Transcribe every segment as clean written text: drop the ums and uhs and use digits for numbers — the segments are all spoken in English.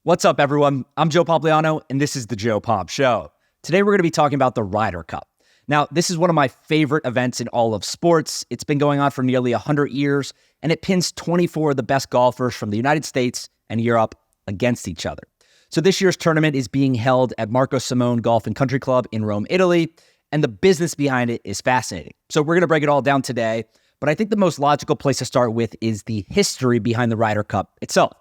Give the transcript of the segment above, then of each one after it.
What's up, everyone? I'm Joe Pompliano, and this is the Joe Pomp Show. Today, we're going to be talking about the Ryder Cup. Now, this is one of my favorite events in all of sports. It's been going on for nearly 100 years, and it pins 24 of the best golfers from the United States and Europe against each other. So this year's tournament is being held at Simone Golf and Country Club in Rome, Italy, and the business behind it is fascinating. So we're going to break it all down today, but I think the most logical place to start with is the history behind the Ryder Cup itself.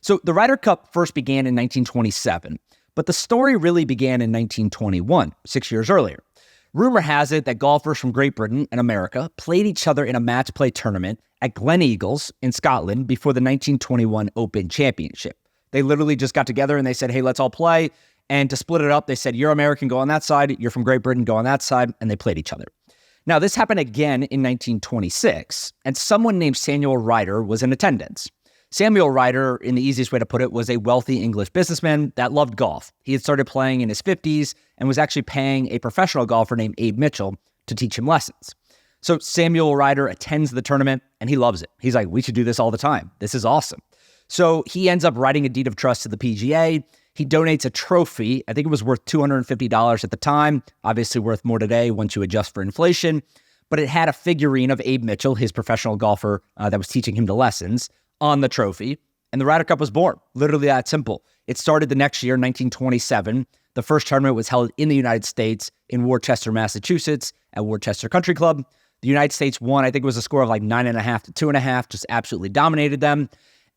So the Ryder Cup first began in 1927, but the story really began in 1921, 6 years earlier. Rumor has it that golfers from Great Britain and America played each other in a match play tournament at Glen Eagles in Scotland before the 1921 Open Championship. They literally just got together and they said, hey, let's all play. And to split it up, they said, you're American, go on that side. You're from Great Britain, go on that side. And they played each other. Now, this happened again in 1926, and someone named Samuel Ryder was in attendance. Samuel Ryder, in the easiest way to put it, was a wealthy English businessman that loved golf. He had started playing in his 50s and was actually paying a professional golfer named Abe Mitchell to teach him lessons. So Samuel Ryder attends the tournament and he loves it. He's like, we should do this all the time. This is awesome. So he ends up writing a deed of trust to the PGA. He donates a trophy. I think it was worth $250 at the time, obviously worth more today once you adjust for inflation. But it had a figurine of Abe Mitchell, his professional golfer that was teaching him the lessons, on the trophy, and the Ryder Cup was born. Literally that simple. It started the next year, 1927. The first tournament was held in the United States in Worcester, Massachusetts at Worcester Country Club. The United States won, I think it was a score of like 9.5 to 2.5, just absolutely dominated them.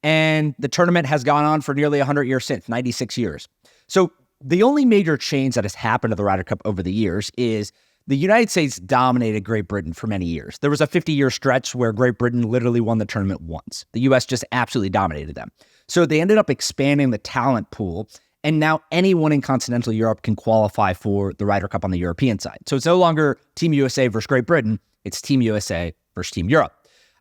And the tournament has gone on for nearly 100 years since, 96 years. So the only major change that has happened to the Ryder Cup over the years is the United States dominated Great Britain for many years. There was a 50-year stretch where Great Britain literally won the tournament once. The U.S. just absolutely dominated them. So they ended up expanding the talent pool, and now anyone in continental Europe can qualify for the Ryder Cup on the European side. So it's no longer Team USA versus Great Britain, it's Team USA versus Team Europe.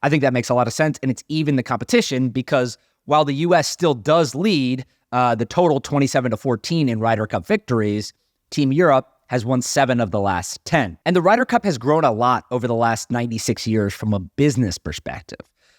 I think that makes a lot of sense, and it's even the competition because while the U.S. still does lead the total 27-14 in Ryder Cup victories, Team Europe has won 7 of the last 10. And the Ryder Cup has grown a lot over the last 96 years from a business perspective.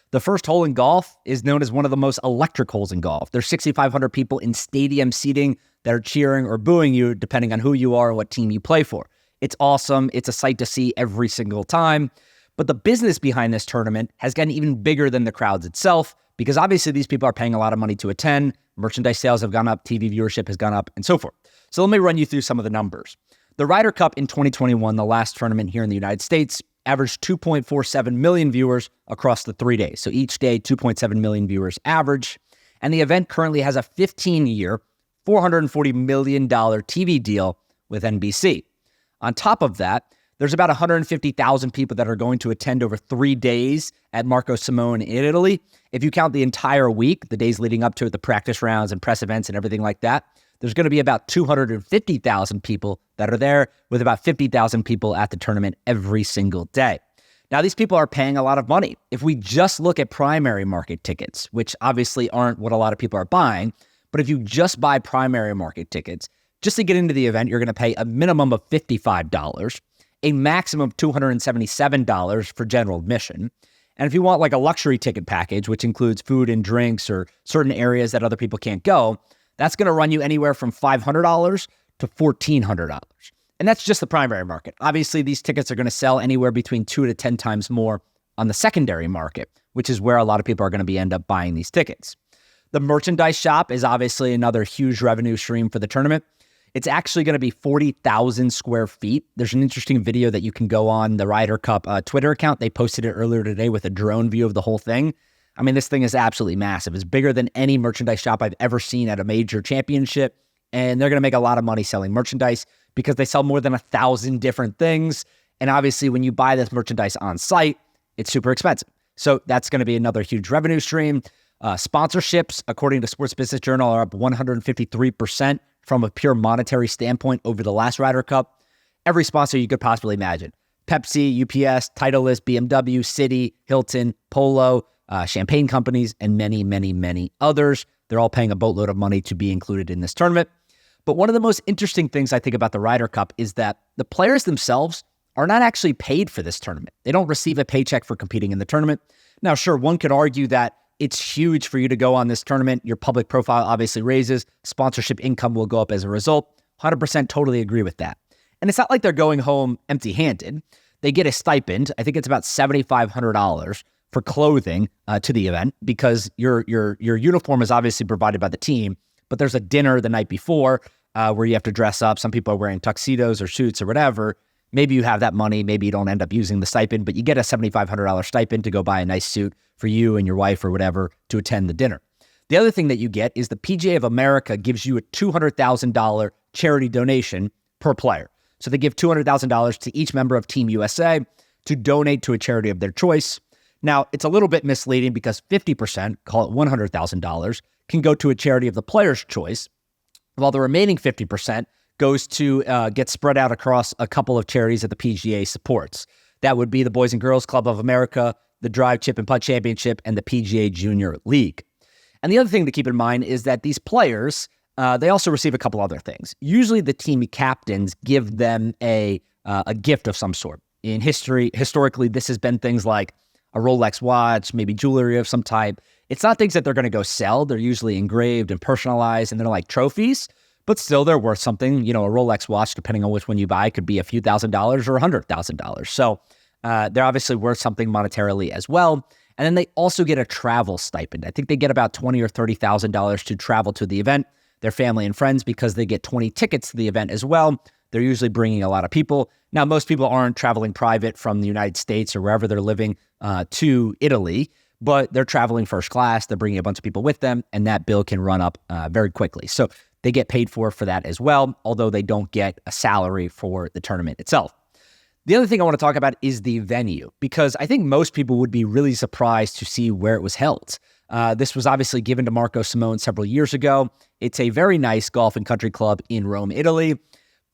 The first hole in golf is known as one of the most electric holes in golf. There's 6,500 people in stadium seating that are cheering or booing you depending on who you are and what team you play for. It's awesome. It's a sight to see every single time. But the business behind this tournament has gotten even bigger than the crowds itself because obviously these people are paying a lot of money to attend. Merchandise sales have gone up, TV viewership has gone up, and so forth. So let me run you through some of the numbers. The Ryder Cup in 2021, the last tournament here in the United States, averaged 2.47 million viewers across the 3 days. So each day, 2.7 million viewers average. And the event currently has a 15-year, $440 million TV deal with NBC. On top of that, there's about 150,000 people that are going to attend over 3 days at Simone in Italy. If you count the entire week, the days leading up to it, the practice rounds and press events and everything like that, there's going to be about 250,000 people that are there with about 50,000 people at the tournament every single day. Now, these people are paying a lot of money. If we just look at primary market tickets, which obviously aren't what a lot of people are buying, but if you just buy primary market tickets, just to get into the event, you're going to pay a minimum of $55, a maximum of $277 for general admission. And if you want like a luxury ticket package, which includes food and drinks or certain areas that other people can't go, that's going to run you anywhere from $500 to $1,400. And that's just the primary market. Obviously, these tickets are going to sell anywhere between 2 to 10 times more on the secondary market, which is where a lot of people are going to end up buying these tickets. The merchandise shop is obviously another huge revenue stream for the tournament. It's actually going to be 40,000 square feet. There's an interesting video that you can go on the Ryder Cup Twitter account. They posted it earlier today with a drone view of the whole thing. I mean, this thing is absolutely massive. It's bigger than any merchandise shop I've ever seen at a major championship. And they're going to make a lot of money selling merchandise because they sell more than 1,000 different things. And obviously, when you buy this merchandise on site, it's super expensive. So that's going to be another huge revenue stream. Sponsorships, according to Sports Business Journal, are up 153% from a pure monetary standpoint over the last Ryder Cup. Every sponsor you could possibly imagine. Pepsi, UPS, Titleist, BMW, Citi, Hilton, Polo, champagne companies, and many, many, many others. They're all paying a boatload of money to be included in this tournament. But one of the most interesting things I think about the Ryder Cup is that the players themselves are not actually paid for this tournament. They don't receive a paycheck for competing in the tournament. Now, sure, one could argue that it's huge for you to go on this tournament. Your public profile obviously raises. Sponsorship income will go up as a result. 100% totally agree with that. And it's not like they're going home empty-handed. They get a stipend. I think it's about $7,500 for clothing to the event, because your uniform is obviously provided by the team, but there's a dinner the night before where you have to dress up. Some people are wearing tuxedos or suits or whatever. Maybe you have that money. Maybe you don't end up using the stipend, but you get a $7,500 stipend to go buy a nice suit for you and your wife or whatever to attend the dinner. The other thing that you get is the PGA of America gives you a $200,000 charity donation per player. So they give $200,000 to each member of Team USA to donate to a charity of their choice. Now, it's a little bit misleading because 50%, call it $100,000, can go to a charity of the player's choice, while the remaining 50% goes to get spread out across a couple of charities that the PGA supports. That would be the Boys and Girls Club of America, the Drive, Chip, and Putt Championship, and the PGA Junior League. And the other thing to keep in mind is that these players, they also receive a couple other things. Usually the team captains give them a gift of some sort. Historically, this has been things like a Rolex watch, maybe jewelry of some type. It's not things that they're going to go sell. They're usually engraved and personalized, and they're like trophies, but still they're worth something. You know, a Rolex watch, depending on which one you buy, could be a few $1,000s or $100,000. So they're obviously worth something monetarily as well. And then they also get a travel stipend. I think they get about $20,000 or $30,000 to travel to the event, their family and friends, because they get 20 tickets to the event as well. They're usually bringing a lot of people. Now, most people aren't traveling private from the United States or wherever they're living to Italy, but they're traveling first class. They're bringing a bunch of people with them, and that bill can run up very quickly. So they get paid for that as well, although they don't get a salary for the tournament itself. The other thing I want to talk about is the venue, because I think most people would be really surprised to see where it was held. This was obviously given to Marco Simone several years ago. It's a very nice golf and country club in Rome, Italy,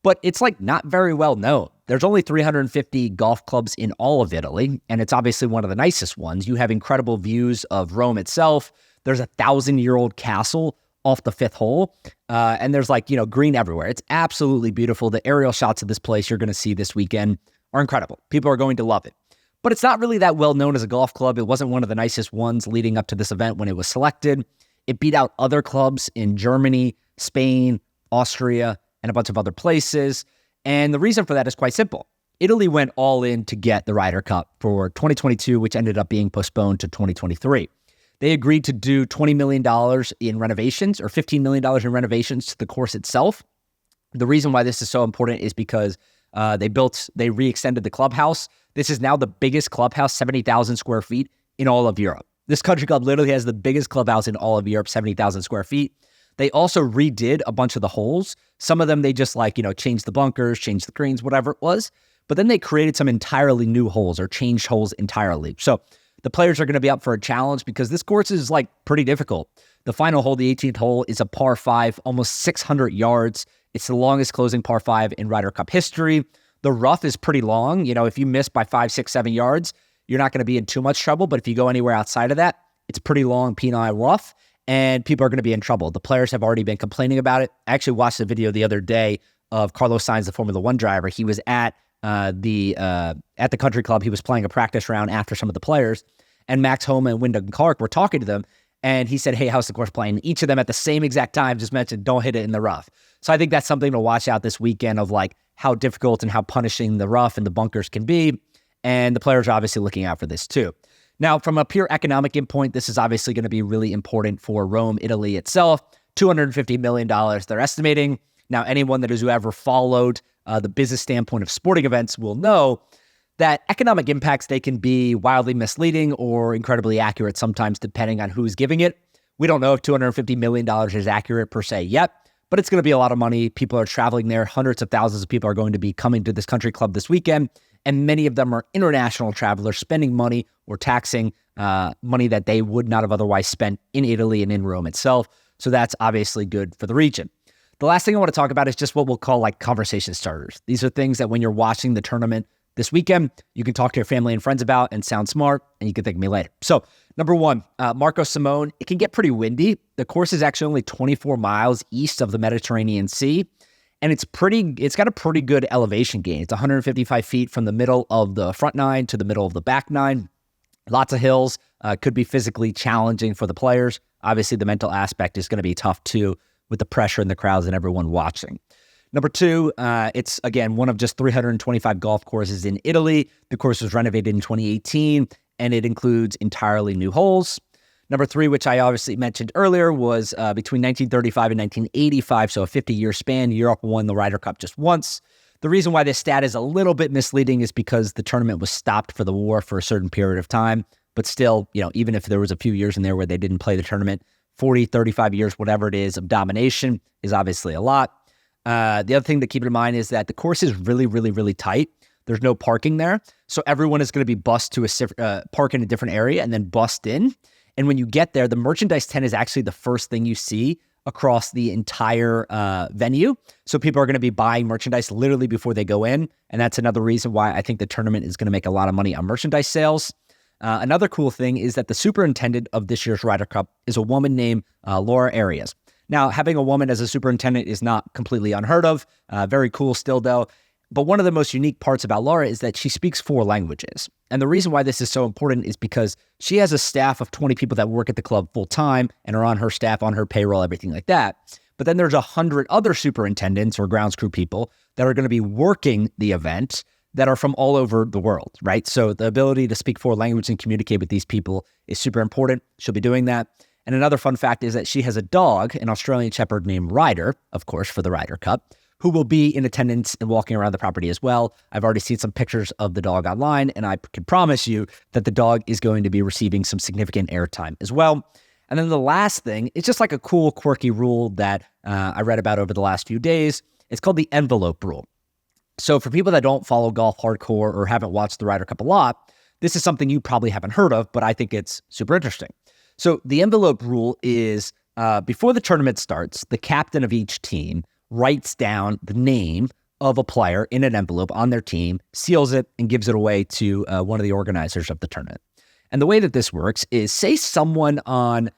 but it's like not very well known. There's only 350 golf clubs in all of Italy, and it's obviously one of the nicest ones. You have incredible views of Rome itself. There's a 1,000-year-old castle off the fifth hole, and there's green everywhere. It's absolutely beautiful. The aerial shots of this place you're going to see this weekend are incredible. People are going to love it. But it's not really that well known as a golf club. It wasn't one of the nicest ones leading up to this event when it was selected. It beat out other clubs in Germany, Spain, Austria, and a bunch of other places. And the reason for that is quite simple. Italy went all in to get the Ryder Cup for 2022, which ended up being postponed to 2023. They agreed to do $20 million in renovations, or $15 million in renovations to the course itself. The reason why this is so important is because they re-extended the clubhouse. This is now the biggest clubhouse, 70,000 square feet in all of Europe. This country club literally has the biggest clubhouse in all of Europe, 70,000 square feet. They also redid a bunch of the holes. Some of them they just changed the bunkers, changed the greens, whatever it was. But then they created some entirely new holes or changed holes entirely. So the players are going to be up for a challenge because this course is pretty difficult. The final hole, the 18th hole, is a par 5, almost 600 yards. It's the longest closing par 5 in Ryder Cup history. The rough is pretty long. If you miss by 5, 6, 7 yards, you're not going to be in too much trouble. But if you go anywhere outside of that, it's pretty long penile rough, and people are going to be in trouble. The players have already been complaining about it. I actually watched a video the other day of Carlos Sainz, the Formula One driver. He was at the country club. He was playing a practice round after some of the players, and Max Homa and Wyndham Clark were talking to them. And he said, hey, how's the course playing? Each of them at the same exact time just mentioned, don't hit it in the rough. So I think that's something to watch out this weekend of how difficult and how punishing the rough and the bunkers can be. And the players are obviously looking out for this too. Now, from a pure economic endpoint, this is obviously going to be really important for Rome, Italy itself. $250 million they're estimating. Now, anyone that has ever followed the business standpoint of sporting events will know that economic impacts, they can be wildly misleading or incredibly accurate sometimes depending on who's giving it. We don't know if $250 million is accurate per se yet, but it's going to be a lot of money. People are traveling there. Hundreds of thousands of people are going to be coming to this country club this weekend, and many of them are international travelers spending money or taxing money that they would not have otherwise spent in Italy and in Rome itself. So that's obviously good for the region. The last thing I want to talk about is just what we'll call conversation starters. These are things that when you're watching the tournament this weekend, you can talk to your family and friends about and sound smart, and you can thank me later. So, number one, Marco Simone. It can get pretty windy. The course is actually only 24 miles east of the Mediterranean Sea, and it's got a pretty good elevation gain. It's 155 feet from the middle of the front nine to the middle of the back nine. Lots of hills, could be physically challenging for the players. Obviously, the mental aspect is going to be tough too with the pressure in the crowds and everyone watching. Number two, it's, again, one of just 325 golf courses in Italy. The course was renovated in 2018, and it includes entirely new holes. Number three, which I obviously mentioned earlier, was between 1935 and 1985, so a 50-year span. Europe won the Ryder Cup just once. The reason why this stat is a little bit misleading is because the tournament was stopped for the war for a certain period of time. But still, even if there was a few years in there where they didn't play the tournament, 40, 35 years, whatever it is, of domination is obviously a lot. The other thing to keep in mind is that the course is really, really, really tight. There's no parking there. So everyone is going to be bussed to park in a different area and then bussed in. And when you get there, the merchandise tent is actually the first thing you see across the entire venue. So people are going to be buying merchandise literally before they go in. And that's another reason why I think the tournament is going to make a lot of money on merchandise sales. Another cool thing is that the superintendent of this year's Ryder Cup is a woman named Laura Arias. Now, having a woman as a superintendent is not completely unheard of. Very cool still, though. But one of the most unique parts about Laura is that she speaks 4 languages. And the reason why this is so important is because she has a staff of 20 people that work at the club full time and are on her staff, on her payroll, everything like that. But then there's 100 other superintendents or grounds crew people that are going to be working the event that are from all over the world, right? So the ability to speak 4 languages and communicate with these people is super important. She'll be doing that. And another fun fact is that she has a dog, an Australian Shepherd named Ryder, of course, for the Ryder Cup, who will be in attendance and walking around the property as well. I've already seen some pictures of the dog online, and I can promise you that the dog is going to be receiving some significant airtime as well. And then the last thing, it's just like a cool, quirky rule that I read about over the last few days. It's called the envelope rule. So for people that don't follow golf hardcore or haven't watched the Ryder Cup a lot, this is something you probably haven't heard of, but I think it's super interesting. So the envelope rule is before the tournament starts, the captain of each team writes down the name of a player in an envelope on their team, seals it, and gives it away to one of the organizers of the tournament. And the way that this works is, say someone on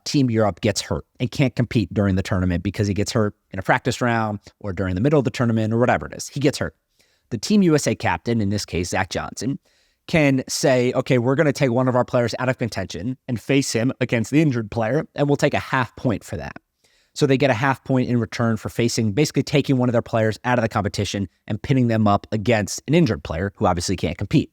Team Europe gets hurt and can't compete during the tournament because he gets hurt in a practice round or during the middle of the tournament or whatever it is. He gets hurt. The Team USA captain, in this case, Zach Johnson, can say, okay, we're going to take one of our players out of contention and face him against the injured player, and we'll take a half point for that. So they get a half point in return for basically taking one of their players out of the competition and pinning them up against an injured player who obviously can't compete.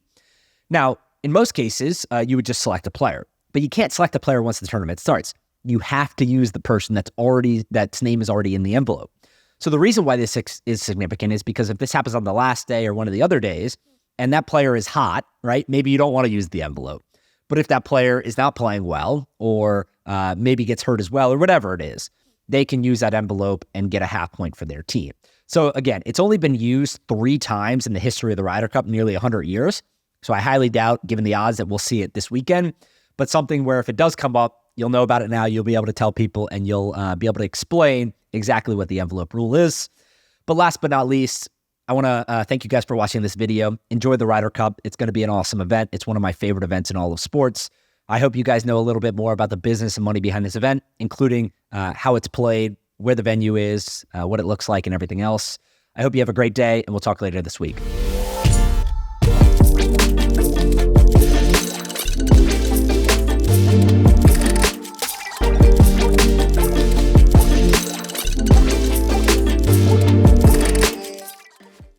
Now, in most cases, you would just select a player, but you can't select a player once the tournament starts. You have to use the person that's name is already in the envelope. So the reason why this is significant is because if this happens on the last day or one of the other days, and that player is hot, right? Maybe you don't want to use the envelope. But if that player is not playing well or maybe gets hurt as well or whatever it is, they can use that envelope and get a half point for their team. So again, it's only been used 3 times in the history of the Ryder Cup, nearly 100 years. So I highly doubt, given the odds, that we'll see it this weekend. But something where if it does come up, you'll know about it now. You'll be able to tell people and you'll be able to explain exactly what the envelope rule is. But last but not least, I want to thank you guys for watching this video. Enjoy the Ryder Cup. It's going to be an awesome event. It's one of my favorite events in all of sports. I hope you guys know a little bit more about the business and money behind this event, including how it's played, where the venue is, what it looks like, and everything else. I hope you have a great day, and we'll talk later this week.